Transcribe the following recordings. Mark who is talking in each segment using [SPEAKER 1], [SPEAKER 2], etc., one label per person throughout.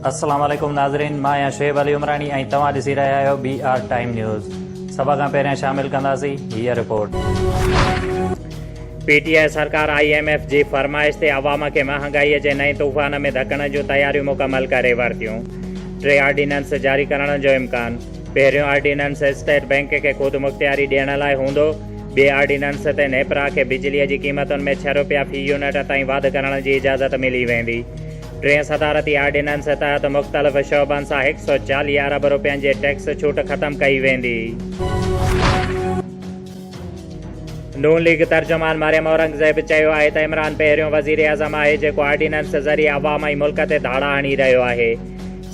[SPEAKER 1] अस्सलाम वालेकुम नाज़रीन, मां आहियां शुएब अली उमरानी ऐं तव्हां ॾिसी रहिया आहियो BR टाइम न्यूज़। सभ खां पहिरियां शामिल कंदासीं हीअ रिपोर्ट। PTI सरकार IMF जी फरमाइश ते अवाम खे महांगाईअ जे नए तूफ़ान में धकण जूं तयारियूं मुकमल करे वरितियूं। 3 ऑर्डिनेंस जारी करण जो इम्कान। पहिरियों ऑर्डिनेंस स्टेट बैंक खे ख़ुदि मुख़्तियारी ॾियण लाइ हूंदो। ॿिए ऑर्डिनेंस ते नेपरा खे बिजलीअ जी क़ीमतुनि में 6 रुपया फ़ी यूनिट ताईं वाधि करण जी इजाज़त मिली वेंदी। 3 सदारती ऑर्डिनेंस तहत मुख़्तलिफ़ शोबनि सां 140 अरब रुपयनि जे टैक्स छूट ख़तमु कई वेंदी। नून लीग तर्जुमान मरियम औरंगज़ेब चयो आहे त इमरान पहिरियों वज़ीर आज़म आहे जेको ऑर्डिनेंस ज़रिए अवाम ऐं मुल्क ते धाड़ा हणी रहियो आहे।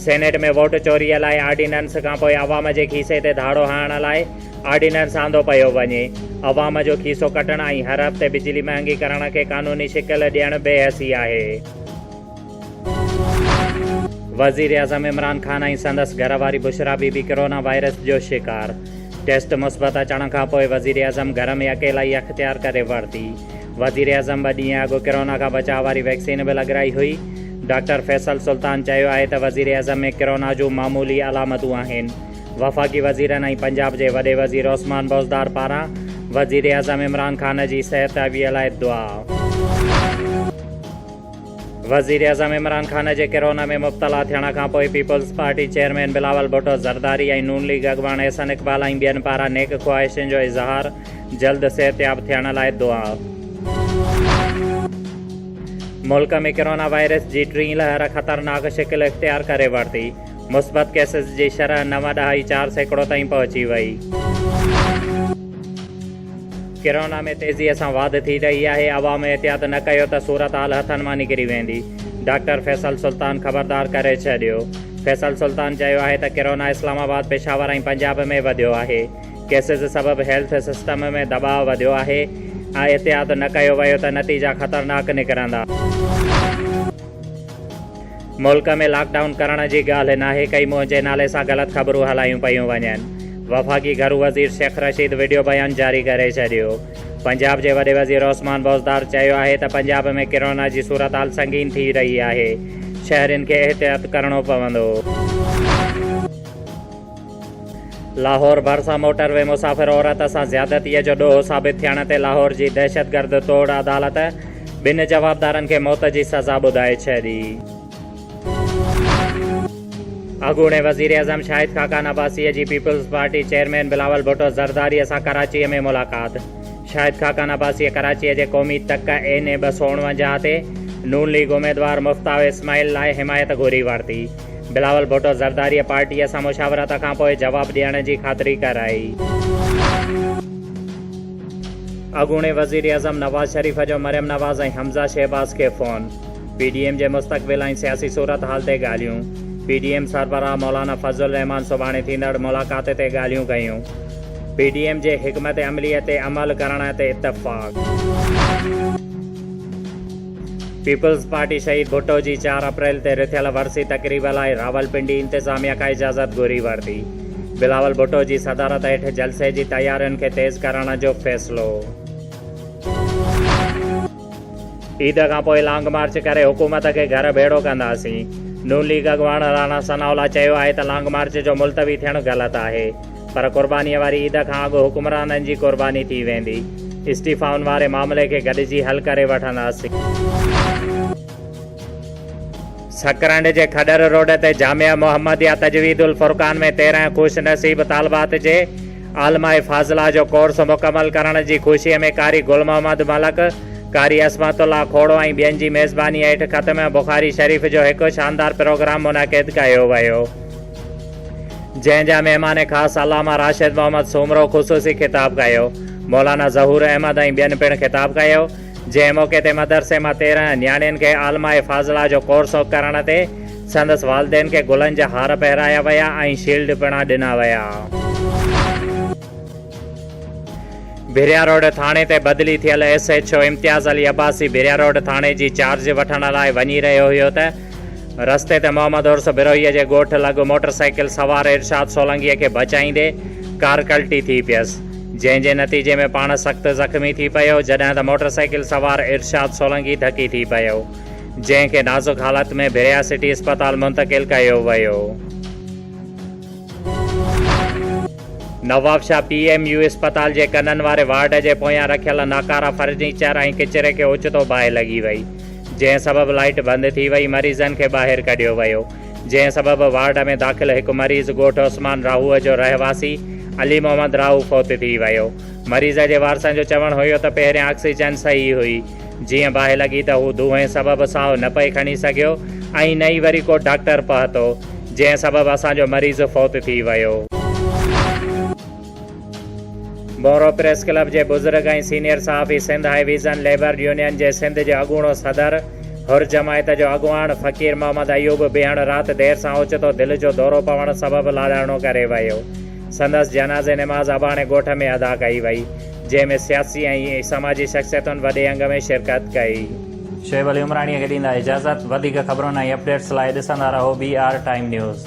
[SPEAKER 1] सेनेट में वोट चोरीअ लाइ ऑर्डिनेंस खां पोइ अवाम जे खीसे ते धाड़ो हणण लाइ ऑर्डिनेंस आंदो पियो वञे। अवाम जो खीसो कटण ऐं हर हफ़्ते बिजली महांगी करण खे क़ानूनी शिकिल ॾियणु बेहसी आहे। वज़ीर आज़म इमरान ख़ान ऐं संदसि घरवारी बुशरा बीबी कोरोना वायरस जो शिकार। टेस्ट मुस्बत अचण खां पोइ वज़ीर आज़म घर में अकेला ई अख़्तियार करे वरिती। वज़ीर आज़म 2 ॾींहं अॻु कोरोना खां बचाव वारी वैक्सीन बि लॻाई हुई। डॉक्टर फैसल सुल्तान चयो आहे त वज़ीर आज़म में कोरोना जूं मामूली अलामतूं आहिनि। वफ़ाक़ी वज़ीरनि ऐं पंजाब जे वॾे वज़ीर ओस्मान बोज़दार पारां वज़ीर आज़म इमरान ख़ान जी सिहतयाबीअ लाइ दुआ। वज़ीर आज़म इमरान ख़ान जे कोरोना में मुब्तला थियण खां पोइ पीपल्स पार्टी चेयरमैन बिलावल भुट्टो ज़रदारी ऐं नून लीग अॻवान एहसन इक़बाल ऐं ॿियनि पारां नेक ख़्वाहिशुनि जो इज़हार। जल्द सिहतयाब थियण लाइ दुआ। मुल्क में कोरोना वायरस जी 3 लहर ख़तरनाक शिकिल इख्तियार करे वरिती। मुस्बत केसिस जी शरह 9.4% ताईं पहुची वई। कोरोना में तेज़ीअ सां वाधि थी रही आहे। अवाम एहतियात न कयो त सूरत हाल हथनि मां निकिरी वेंदी। डॉक्टर फैसल सुल्तान ख़बरदार करे छॾियो। फैसल सुल्तान चयो आहे त कोरोना इस्लामाबाद, पेशावर ऐं पंजाब में वधियो आहे। केसिस सबबि हेल्थ सिस्टम में दबाव वधियो आहे ऐं एहतियात न कयो वियो त नतीजा ख़तरनाक निकिरंदा। मुल्क में लॉकडाउन करण जी ॻाल्हि नाहे कई मुंहिंजे नाले सां ग़लति ख़बरूं हलायूं पियूं वञनि। वफ़ाक़ी घरू वज़ीर शेख रशीद वीडियो बयान जारी करे छॾियो। पंजाब जे वॾे वज़ीर ओस्मान बोज़दार चयो आहे त पंजाब में कोरोना जी सूरत हाल संगीन थी रही आहे। शहरियुनि खे एहतियात करणो पवंदो। लाहौर भरिसां मोटरवे मुसाफ़िर औरत सां ज़्यादतीअ जो ॾोह साबित थियण ते लाहौर जी दहशतगर्द तोड़ अदालत 2 जवाबदारनि खे मौत जी सज़ा ॿुधाए छॾी। अॻूणे वज़ीर आज़म शाहिद खाकान अब्बासीअ जी peoples party chairman Bilawal Bhutto ज़रदारीअ सां कराचीअ में मुलाक़ात। शाहिद खाकान अब्बासीअ कराचीअ जे क़ौमी तक NA 249 ते नून लीग उम्मीदवार मुफ्ताव इस्माइल लाइ हिमायत घुरी वरिती। बिलावल भुट्टो ज़रदारीअ पार्टीअ सां मुशावरत खां पोइ जवाबु ॾियण जी ख़ातिरी कराई। अॻूणे वज़ीर आज़म नवाज़ शरीफ़ जो मरियम नवाज़ ऐं हमज़ा शहबाज़ खे फ़ोन। PDM जे मुस्तक़बिल ऐं सियासी सूरत हाल ते ॻाल्हियूं। PDM सरबराह मौलाना फज़लुर रहमान सुभाणे थींदड़ मुलाक़ात ते ॻाल्हियूं कयूं। PDM जे हिकमत अमलीअ ते अमल करण ते इतफ़ाक़। पीपल्स पार्टी शहीद भुट्टो जी 4 अप्रैल ते रिथियल वरसी तक़रीब लाइ रावलपिंडी इंतिज़ामिया खां इजाज़त घुरी वरिती। बिलावल भुट्टो जी सदारत हेठि जलसे जी तयारियुनि खे तेज़ करण जो फ़ैसिलो। ईद खां पोइ लॉन्ग मार्च करे हुकूमत खे घर भेड़ो कंदासीं। नून लीग अॻवान राणा सनाउल्ला चयो आहे त लॉन्ग मार्च जो मुलतवी थियणु ग़लति आहे, पर क़ुर्बानीअ वारी ईद खां अॻु हुकुमराननि जी क़ुर्बानी थी वेंदी। इस्तीफ़ाउनि वारे मामले खे गॾिजी हल करे वठंदासीं। सकरंड जे खडर रोड ते जामिया मोहम्मदिया तजवीदुल फुरकान में 13 ख़ुश नसीब तालबात जे आलमा फाज़िला जो कोर्स मुकमल करण जी ख़ुशीअ में कारी गुल मोहम्मद मलक, कारी असमतुल्ला खोड़ो ऐं ॿियनि जी मेज़बानी हेठि ख़त्म बुख़ारी शरीफ़ जो हिकु शानदार प्रोग्राम मुनक़िद कयो वियो, जंहिंजा महिमान ख़ासि अलामा राशिद मोहम्मद सूमरो ख़ुसूसी ख़िताब कयो। मौलाना ज़हूर अहमद ऐं ॿियनि पिणु ख़िताब कयो। जंहिं मौक़े ते मदरसे मां 13 न्याणियुनि खे आलमा फाज़िला जो कोर्स करण ते संदसि वालिदेन खे गुलनि जा हार पहिराया विया ऐं शील्ड पिणा ॾिना विया। भिरिया रोड थाणे ते बदिली थियल SHO इम्तियाज़ अली अब्बासी भिरिया रोड थाणे जी चार्ज वठण लाइ वञी रहियो हुयो त रस्ते ते मोहम्मद उर्स बिरोहीअ जे ॻोठु लॻ मोटरसाइकिल सवार इरशाद सोलंकीअ खे बचाईंदे कार कल्टी थी पियसि, जंहिंजे नतीजे में पाण सख़्तु ज़ख़्मी थी पियो, जॾहिं त मोटरसाइकिल सवार इरशाद सोलंकी धकी थी पियो। जंहिंखे नाज़ुक हालत में भिरिया सिटी अस्पताल मुंतकिल कयो वियो। नवाबशाह PMU अस्पताल जे कननि वारे वार्ड जे पोयां रखियल नाकारा फर्नीचर ऐं किचिरे खे ओचितो बाहि लॻी वई, जंहिं सबबि लाइट बंदि थी वई। मरीज़नि खे ॿाहिरि कढियो वियो, जंहिं सबबि वार्ड में दाख़िल हिकु मरीज़ ॻोठ उस्मान राहूअ जो रहवासी अली मोहम्मद राहू फ़ौत थी वियो। मरीज़ जे वारसनि जो चवणु हुयो त पहिरियां ऑक्सीजन सही हुई, जीअं बाहि लॻी त हू धुएं सबबि साहु न पई खणी सघियो ऐं नई वरी को डॉक्टर पहुतो, जंहिं सबबि असांजो मरीज़ फ़ौत थी वियो। मोरो प्रेस क्लब जे बुज़ुर्ग ऐं सीनियर सहाफ़ी Sindh high vision labour union जे सिंध जो अॻूणो सदर हुर जमायत जो अॻुवाण फ़क़ीर मोहम्मद अयूब ॿियण राति देरि सां ओचितो दिलि जो दौरो पवण सबबि लाॾाणो करे वियो। संदसि जनाज़े निमाज़ अबाणे ॻोठ में अदा कई वई, जंहिंमें सियासी ऐं समाजी शख़्सियतुनि वॾे अंग में शिरकत कई। शोएब अली उमराणीअ खे ॾींदा इजाज़त। वधीक ख़बरुनि ऐं अपडेट्स लाइ ॾिसंदा रहो BR टाइम न्यूज़।